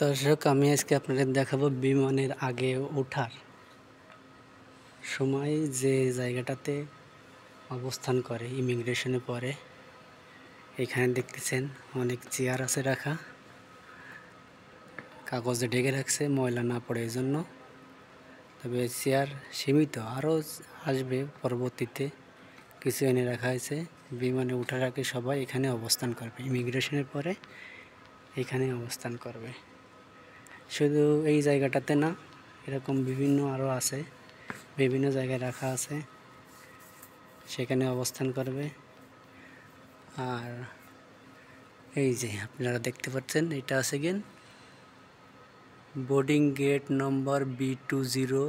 দর্শক, আমি আজকে আপনাদের দেখাবো বিমানের আগে ওঠার সময় যে জায়গাটাতে অবস্থান করে ইমিগ্রেশনে পরে। এখানে দেখতেছেন অনেক চেয়ার আছে রাখা, কাগজে ঢেকে রাখছে ময়লা না পড়ে এই জন্য। তবে চেয়ার সীমিত, আরও আসবে পরবর্তীতে, কিছু এনে রাখা হয়েছে। বিমানে ওঠার আগে সবাই এখানে অবস্থান করবে, ইমিগ্রেশনের পরে এখানে অবস্থান করবে। শুধু এই জায়গাটাতে না, এরকম বিভিন্ন আরও আছে, বিভিন্ন জায়গায় রাখা আছে, সেখানে অবস্থান করবে। আর এই যে আপনারা দেখতে পাচ্ছেন, এটা আছে গেন বোর্ডিং গেট নম্বর B20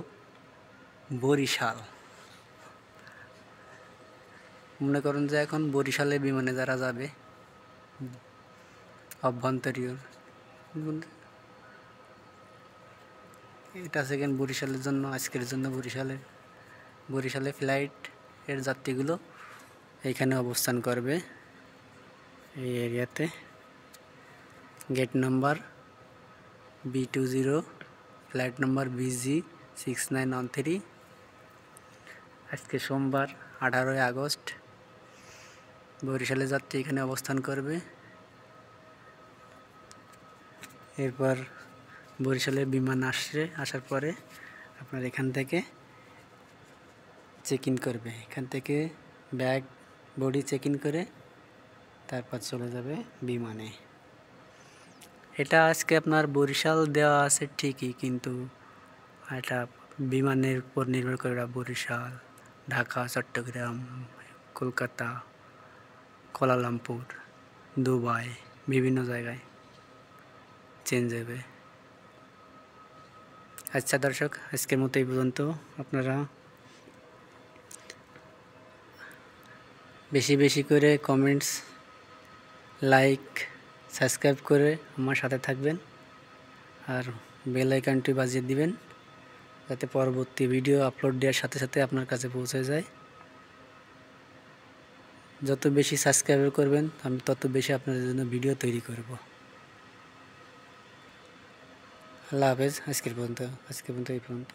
বরিশাল। মনে করুন যে এখন বরিশালে বিমানে যারা যাবে অভ্যন্তরীণ, এটা আছে গেন বরিশালের জন্য, আজকের জন্য বরিশালে ফ্লাইট এর যাত্রীগুলো এইখানে অবস্থান করবে, এই এরিয়াতে। Gate number B20, flight number BG6913। আজকে সোমবার 18 আগস্ট বরিশালে যাত্রী এখানে অবস্থান করবে। এরপর বরিশালের বিমান আসার পরে আপনার এখান থেকে চেক ইন করবে, এখান থেকে ব্যাগ বডি চেক ইন করে তারপর চলে যাবে বিমানে। এটা আজকে আপনার বরিশাল দেওয়া আছে ঠিকই, কিন্তু এটা বিমানের উপর নির্ভর করে। বরিশাল, ঢাকা, চট্টগ্রাম, কলকাতা, কুয়ালালামপুর, দুবাই, বিভিন্ন জায়গায় চেঞ্জ হবে। আচ্ছা দর্শক, আজকের মতো এই পর্যন্ত। আপনারা বেশি বেশি করে কমেন্টস, লাইক, সাবস্ক্রাইব করে আমার সাথে থাকবেন, আর বেল আইকনটি বাজিয়ে দিবেন যাতে পরবর্তী ভিডিও আপলোড দেওয়ার সাথে সাথে আপনার কাছে পৌঁছে যায়। যত বেশি সাবস্ক্রাইব করবেন আমি তত বেশি আপনাদের জন্য ভিডিও তৈরি করব। আল্লাহ হাফেজ। আজকের পর্যন্ত এই পর্যন্ত।